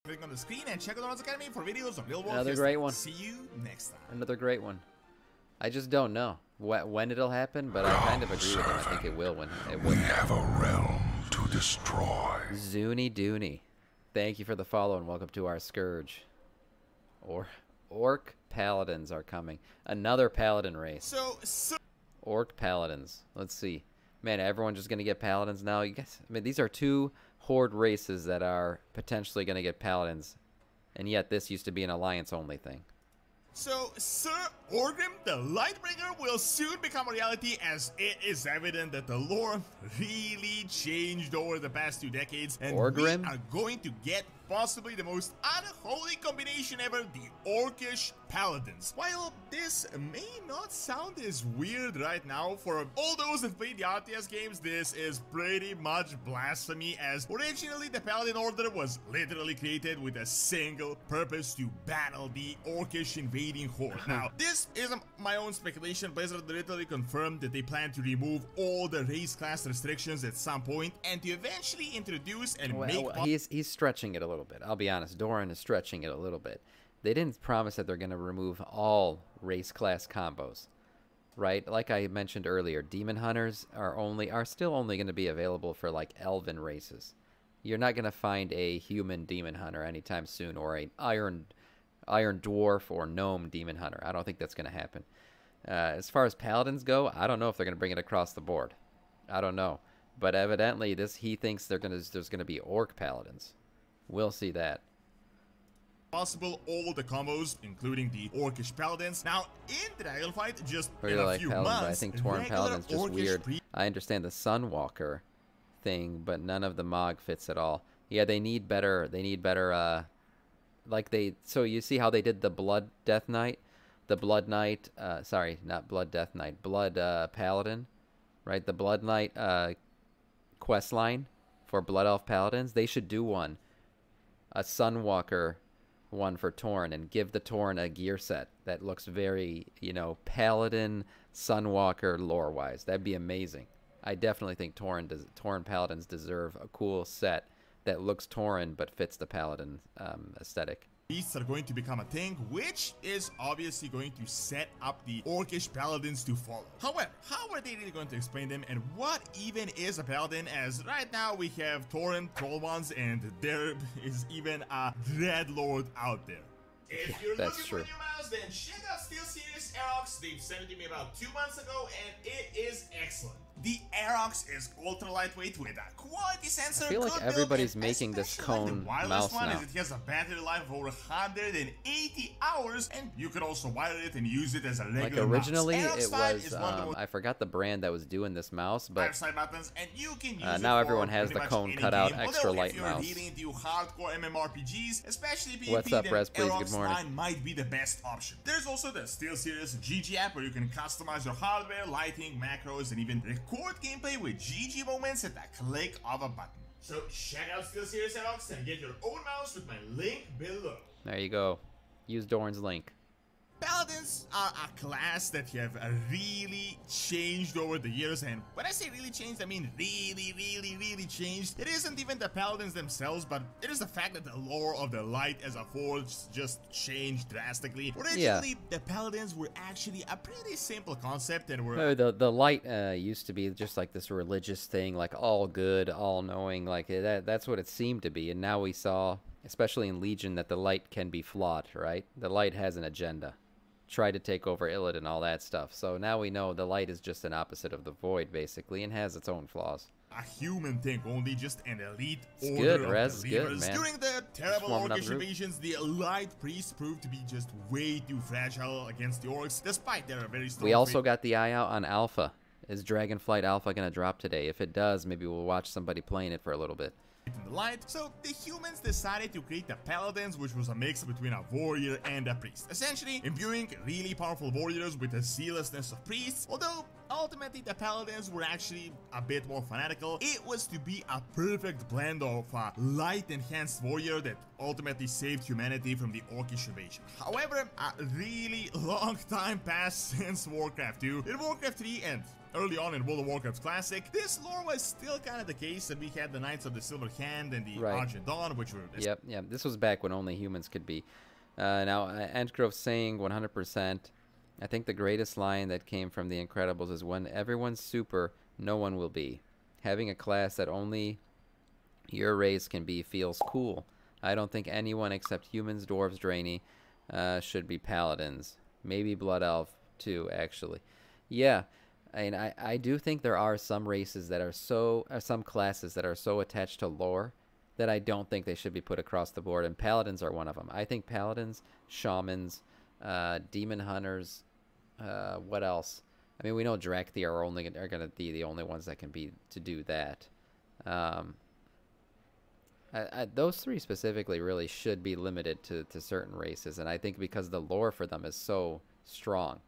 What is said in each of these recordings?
Click on the screen and check out Doronsmovies Academy for videos on real world Another history. great one. See you next time. Another great one. I just don't know when it'll happen, but I kind of agree with him. I think it will when it will. We have a realm to destroy. Zuni Dooney. Thank you for the follow and welcome to our Scourge. Orc Paladins are coming. Another Paladin race. Orc Paladins. Let's see. Man, everyone's just going to get Paladins now. You guys, I mean, these are two Horde races that are potentially going to get Paladins. And yet this used to be an Alliance-only thing. So, Sir Orgrim the Lightbringer will soon become a reality, as it is evident that the lore really changed over the past 2 decades, and Orgrim? we are going to get possibly the most unholy combination ever, the Orcish Paladins. While this may not sound as weird right now, for all those that play the RTS games, this is pretty much blasphemy, as originally the Paladin Order was literally created with a single purpose: to battle the Orcish invading horde. Now, this isn't my own speculation. Blizzard literally confirmed that they plan to remove all the race class restrictions at some point, and to eventually introduce and make... He's stretching it a little bit. I'll be honest, Doran is stretching it a little bit. They didn't promise that they're going to remove all race class combos, right? Like I mentioned earlier, demon hunters are still only going to be available for like elven races. You're not going to find a human demon hunter anytime soon, or an iron dwarf or gnome demon hunter. I don't think that's going to happen. As far as paladins go, I don't know if they're going to bring it across the board. I don't know, but evidently he thinks there's going to be orc paladins. We'll see that. Possible all the combos, including the Orcish Paladins. Now, in Dragonflight, just in a few Paladins, months, but I think Tauren Paladin's just weird. I understand the Sunwalker thing, but none of the Mog fits at all. Yeah, they need better. So you see how they did the Blood Death Knight, the Blood Knight. Sorry, not Blood Death Knight. Blood Paladin, right? The Blood Knight quest line for Blood Elf Paladins. They should do one. A Sunwalker one for Tauren, and give the Tauren a gear set that looks very, Paladin Sunwalker lore-wise. That'd be amazing. I definitely think Tauren Paladins deserve a cool set that looks Tauren but fits the Paladin aesthetic. Beasts are going to become a thing, which is obviously going to set up the Orcish Paladins to follow. However, how are they really going to explain them, and what even is a Paladin, as right now we have Tauren Trollmans, and there is even a Dreadlord out there. If you're looking for a new mouse, then check out SteelSeries Aerox. They've sent it to me about 2 months ago, and it is excellent. The Aerox is ultra lightweight with a quality sensor. I feel like everybody's making this cone mouse now. It has a battery life of over 180 hours, and you can also wire it and use it as a regular mouse. Like originally, it was I forgot the brand that was doing this mouse, but buttons, and you can use now everyone has the cone cut out extra light mouse. If you're really into hardcore MMORPGs, especially PvP, what's up, Res? Please, good morning. Line might be the best option. There's also the SteelSeries GG app, where you can customize your hardware, lighting, macros, and even record gameplay with GG moments at the click of a button. So check out SteelSeries Aerox and get your own mouse with my link below. There you go. Use Doran's link. Paladins are a class that have really changed over the years, and when I say really changed, I mean really changed. It isn't even the Paladins themselves, but it is the fact that the lore of the light as a force just changed drastically. Originally, the Paladins were actually a pretty simple concept, and were... The light used to be just like this religious thing, like all good, all knowing, like that's what it seemed to be, and now we saw, especially in Legion, that the light can be flawed, right? The light has an agenda. Try to take over Illid and all that stuff. So now we know the light is just an opposite of the void, basically, and has its own flaws. A human thing, only just an elite it's order good, of Rez, believers. good, man. During the terrible Orcish invasions, the light priests proved to be just way too fragile against the orcs, despite their very strong... We also got the eye out on Alpha. Is Dragonflight Alpha going to drop today? If it does, maybe we'll watch somebody playing it for a little bit. In the light, so the humans decided to create the Paladins, which was a mix between a warrior and a priest, essentially imbuing really powerful warriors with the zealousness of priests. Although ultimately the Paladins were actually a bit more fanatical, it was to be a perfect blend of a light enhanced warrior that ultimately saved humanity from the Orcish invasion. However, a really long time passed since Warcraft 2. In Warcraft 3 and early on in World of Warcraft Classic, this lore was still kind of the case, and we had the Knights of the Silver Hand and the Argent Dawn, which were... Yep. This was back when only humans could be. Now, Antgrove saying 100%. I think the greatest line that came from The Incredibles is, when everyone's super, no one will be. Having a class that only your race can be feels cool. I don't think anyone except humans, dwarves, draini should be paladins. Maybe Blood Elf too, actually. Yeah, I do think there are some races that are some classes that are so attached to lore that I don't think they should be put across the board, and paladins are one of them. I think paladins, shamans, demon hunters, what else? I mean, we know Drakthi are going to be the only ones that can be to do that. Those three specifically really should be limited to certain races, and I think because the lore for them is so strong.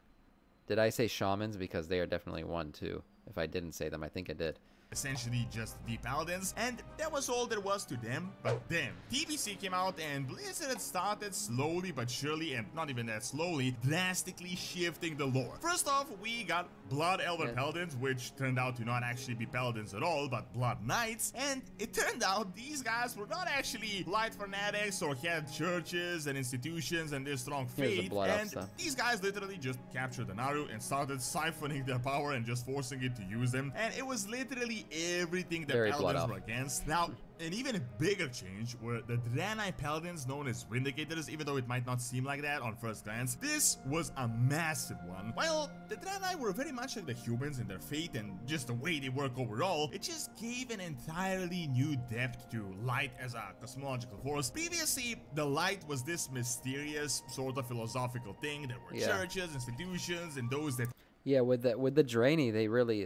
Did I say shamans? Because they are definitely one too. If I didn't say them, I think I did. Essentially just the Paladins, and that was all there was to them. But then TBC came out, and Blizzard started slowly but surely, and not even that slowly, drastically shifting the lore. First off, we got Blood Elven Paladins, which turned out to not actually be Paladins at all, but Blood Knights, and it turned out these guys were not actually light fanatics or had churches and institutions and their strong faith, and these guys literally just captured the Naru and started siphoning their power and just forcing it to use them, and it was literally everything that Paladins were against. Now, an even bigger change were the Draenei Paladins, known as Vindicators, even though it might not seem like that on first glance. This was a massive one. While the Draenei were very much like the humans in their fate and just the way they work overall, it just gave an entirely new depth to light as a cosmological force. Previously, the light was this mysterious sort of philosophical thing. There were churches, institutions, and those that... Yeah, with the Draenei,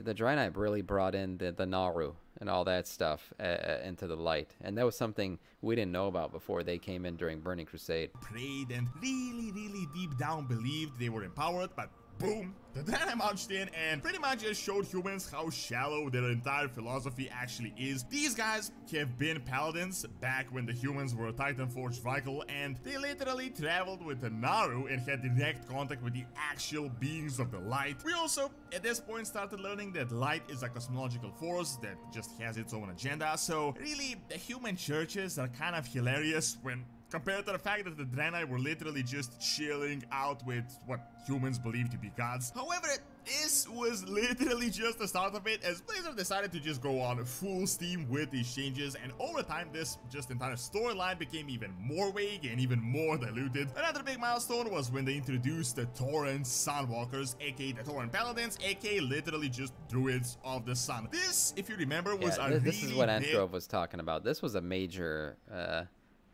the Draenei really brought in the Naru and all that stuff into the light, and that was something we didn't know about before they came in during Burning Crusade. Prayed and really deep down believed they were empowered, but boom, the Draenei marched in and pretty much just showed humans how shallow their entire philosophy actually is. These guys have been paladins back when the humans were a Titanforged vehicle, and they literally traveled with the Naru and had direct contact with the actual beings of the light. We also, at this point, started learning that light is a cosmological force that just has its own agenda, so really, the human churches are kind of hilarious when compared to the fact that the Draenei were literally just chilling out with what humans believe to be gods. However, this was literally just the start of it, as Blizzard decided to just go on full steam with these changes, and over time this just entire storyline became even more vague and even more diluted. Another big milestone was when they introduced the Tauren Sunwalkers, aka the Tauren Paladins, aka literally just Druids of the Sun. This, if you remember, was this is what Antgrove was talking about. This was a major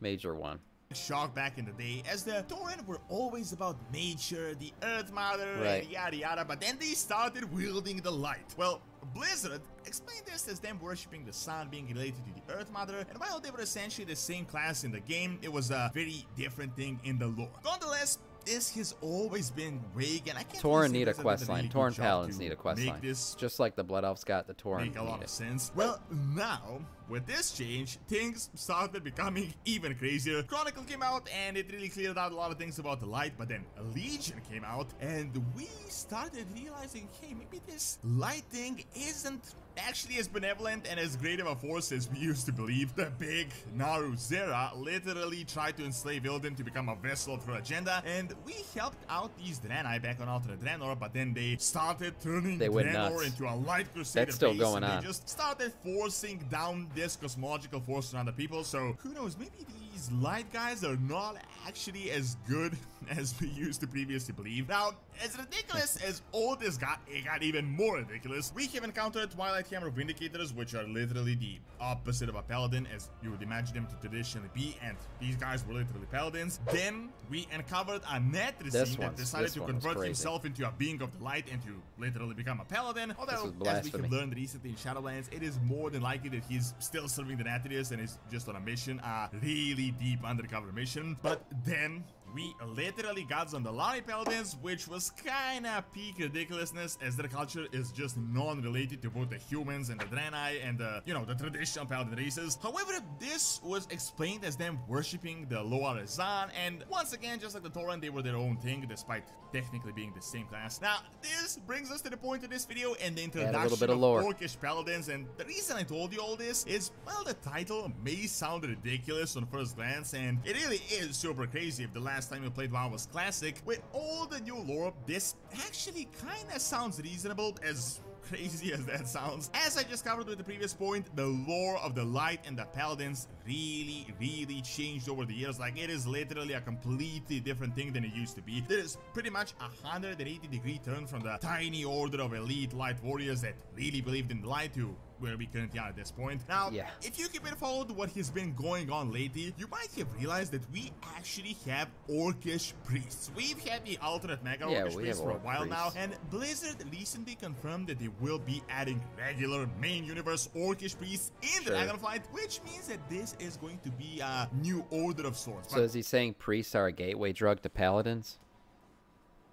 one. Shock back in the day, as the Tauren were always about nature, the Earth Mother, and yada yada, but then they started wielding the light. Well, Blizzard explained this as them worshipping the sun being related to the Earth Mother, and while they were essentially the same class in the game, it was a very different thing in the lore. Nonetheless, this has always been vague, and I can't Tauren need a questline. Tauren Paladins need a questline. Just like the Blood Elves got, the Tauren make a lot of sense. Well, now, with this change, things started becoming even crazier. Chronicle came out, and it really cleared out a lot of things about the light, but then Legion came out, and we started realizing, hey, maybe this light thing isn't actually as benevolent and as great of a force as we used to believe. The big Naru Zera literally tried to enslave Illidan to become a vessel of her agenda, and we helped out these Draenei back on Alternate Draenor, but then they started turning Draenor into a light crusader. That's still going on. They just started forcing down this cosmological force on the people, so who knows, maybe these light guys are not actually as good as we used to previously believe. Now, as ridiculous as all this got, it got even more ridiculous. We have encountered Twilight Hammer Vindicators, which are literally the opposite of a paladin as you would imagine them to traditionally be, and these guys were literally paladins. Then we uncovered a Netricine that decided to convert himself into a being of the light and to literally become a paladin. Although, as we have learned recently in Shadowlands, it is more than likely that he's still serving the Netricine and is just on a mission, a really deep undercover mission. But then We literally got Zondalari Paladins, which was kinda peak ridiculousness, as their culture is just non-related to both the humans and the Draenei and the, you know, the traditional Paladin races. However, this was explained as them worshipping the Loa Rezan, and once again, just like the Tauren, they were their own thing, despite technically being the same class. Now, this brings us to the point of this video and the introduction of Orcish Paladins, and the reason I told you all this is, well, the title may sound ridiculous on first glance, and it really is super crazy. If the last time you played WoW was classic, with all the new lore, this actually kinda sounds reasonable, as crazy as that sounds. As I just covered with the previous point, the lore of the Light and the Paladins really changed over the years. Like, it is literally a completely different thing than it used to be. There is pretty much a 180-degree turn from the tiny order of elite light warriors that really believed in the light to where we currently are at this point. Now, if you keep it followed what has been going on lately, you might have realized that we actually have Orcish priests. We've had the alternate Mega Orcish priests for a while now, and Blizzard recently confirmed that they will be adding regular main universe Orcish priests in the Dragonflight, which means that this is going to be a new order of sorts. So is he saying priests are a gateway drug to Paladins?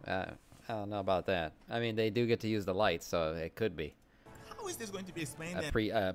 I don't know about that. I mean, they do get to use the light, so it could be. How is this going to be explained?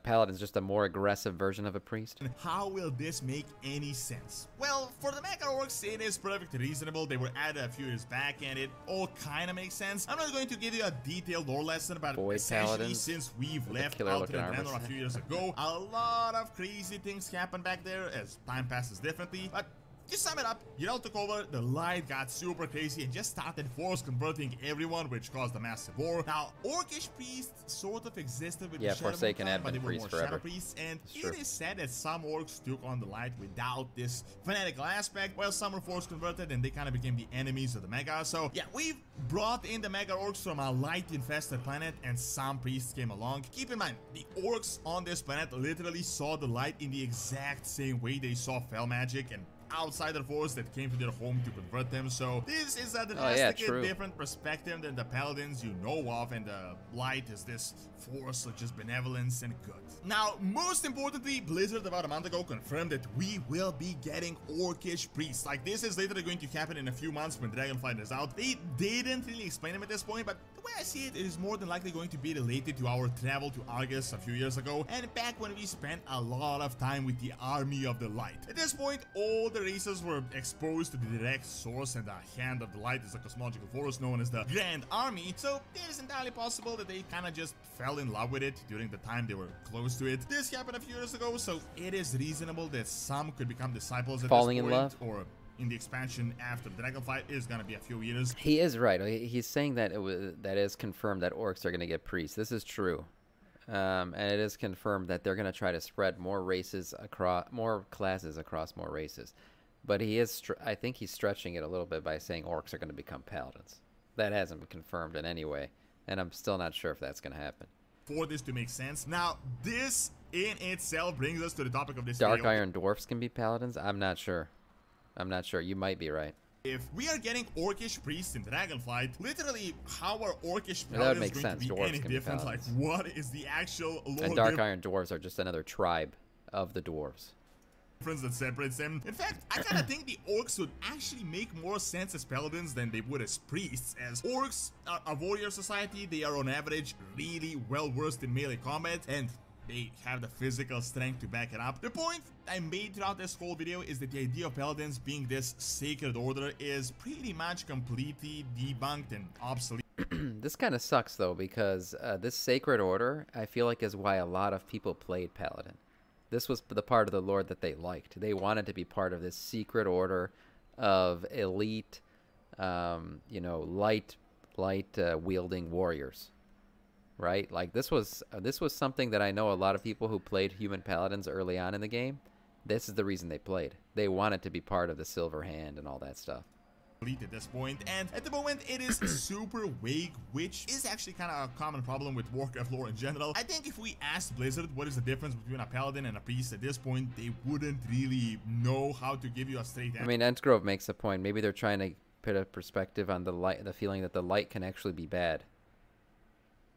Paladin's just a more aggressive version of a priest. And how will this make any sense? Well, for the Mega Orcs, it is perfectly reasonable. They were added a few years back, and it all kind of makes sense. I'm not going to give you a detailed lore lesson about it, essentially, since we've left Alternate Draenor a few years ago. A lot of crazy things happened back there as time passes differently, but to sum it up, Yell took over, the Light got super crazy and just started force converting everyone, which caused a massive war. Now, Orcish priests sort of existed with the Forsaken Shadow but they were more forever. Shadow priests, and it is said that some orcs took on the Light without this fanatical aspect, while some were force converted and they kind of became the enemies of the Mega. So yeah, we've brought in the Mega Orcs from a light-infested planet, and some priests came along. Keep in mind, the orcs on this planet literally saw the Light in the exact same way they saw Fel Magic and outsider force that came to their home to convert them. So this is a drastically different perspective than the Paladins you know of, and the Light is this force of just benevolence and good. Now, most importantly, Blizzard about a month ago confirmed that we will be getting Orcish priests. Like, this is literally going to happen in a few months when Dragonflight is out. They didn't really explain them at this point, but the way I see it, it is more than likely going to be related to our travel to Argus a few years ago, and back when we spent a lot of time with the Army of the Light. At this point, all the races were exposed to the direct source, and the Hand of the Light is a cosmological force known as the Grand Army, so it is entirely possible that they kind of just fell in love with it during the time they were close to it. This happened a few years ago, so it is reasonable that some could become disciples at falling this point, in love, or in the expansion after Dragonflight is gonna be a few years. He is right. He's saying that that is confirmed that orcs are gonna get priests. This is true. And it is confirmed that they're going to try to spread more races across, more classes across more races. But he is, I think he's stretching it a little bit by saying orcs are going to become paladins. That hasn't been confirmed in any way, and I'm still not sure if that's going to happen. For this to make sense, now this in itself brings us to the topic of this Dark video. Iron Dwarfs can be paladins? I'm not sure. I'm not sure. You might be right. If we are getting Orcish priests in Dragonflight, literally how are Orcish paladins going to be any different? Like, what is the actual lore? And Dark Iron Dwarves are just another tribe of the dwarves that separates them. In fact, I kind of think the orcs would actually make more sense as paladins than they would as priests, as orcs are a warrior society. They are on average really well versed in melee combat, and they have the physical strength to back it up. The point I made throughout this whole video is that the idea of paladins being this sacred order is pretty much completely debunked and obsolete. This kind of sucks though, because this sacred order, I feel like, is why a lot of people played Paladin. This was the part of the lore that they liked. They wanted to be part of this secret order of elite, you know, light wielding warriors. Right? Like, this was something that I know a lot of people who played human paladins early on in the game, this is the reason they played. They wanted to be part of the Silver Hand and all that stuff. At this point, and at the moment it is super vague, which is actually kind of a common problem with Warcraft lore in general. I think if we asked Blizzard what is the difference between a paladin and a priest at this point, they wouldn't really know how to give you a straight answer. I mean, Entgrove makes a point. Maybe they're trying to put a perspective on the light, the feeling that the light can actually be bad.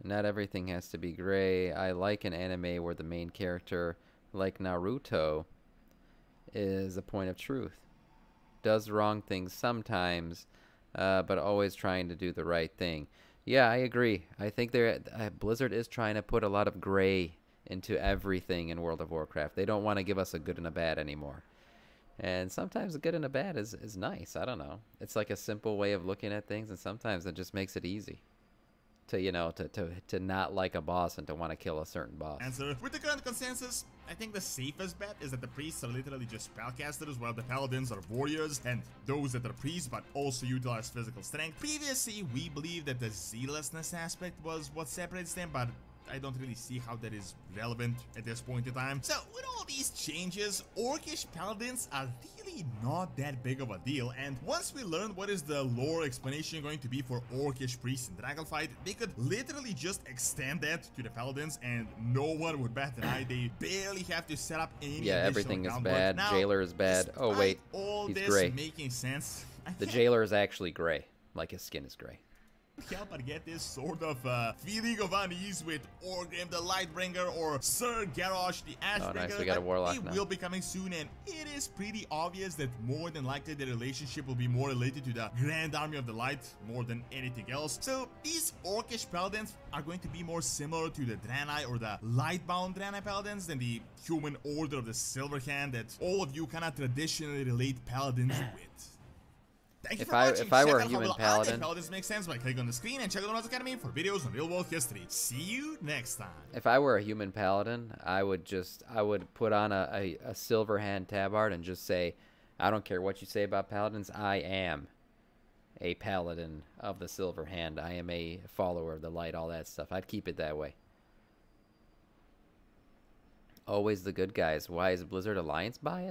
Not everything has to be gray. I like an anime where the main character, like Naruto, is a point of truth. does wrong things sometimes, but always trying to do the right thing. Yeah, I agree. I think Blizzard is trying to put a lot of gray into everything in World of Warcraft. They don't want to give us a good and a bad anymore. And sometimes a good and a bad is nice. I don't know. It's like a simple way of looking at things, and sometimes it just makes it easy to, you know, to not like a boss and to want to kill a certain boss. Answer. With the current consensus, I think the safest bet is that the priests are literally just spellcasters, while the paladins are warriors, and those that are priests but also utilize physical strength. Previously, we believed that the zealousness aspect was what separates them, but I don't really see how that is relevant at this point in time. So, with all these changes, Orcish Paladins are really not that big of a deal, and once we learn what is the lore explanation going to be for Orcish Priests in Dragonflight, they could literally just extend that to the Paladins, and no one would bat an eye. They barely have to set up any everything is groundwork. bad. Now, Jailer is bad. Oh, wait. All He's this gray. making sense, The Jailer is actually gray. Like his skin is gray. Help but get this sort of feeling of unease with Orgrim the Lightbringer or Sir Garrosh the Ashbringer. Oh, nice. We got a Warlock now. They will be coming soon, and it is pretty obvious that more than likely the relationship will be more related to the Grand Army of the Light more than anything else. So these Orcish Paladins are going to be more similar to the Draenei or the Lightbound Draenei Paladins than the Human Order of the Silver Hand that all of you kind of traditionally relate Paladins with. Thank you for watching. If I were a Check out human how well paladin, Paladins make sense by clicking on the screen, and check out the Notes Academy for videos on real world history. See you next time. if I were a human paladin, I would put on a silver hand tabard and just say, I don't care what you say about paladins, I am a paladin of the silver hand. I am a follower of the light, all that stuff. I'd keep it that way. Always the good guys. Why is Blizzard Alliance biased?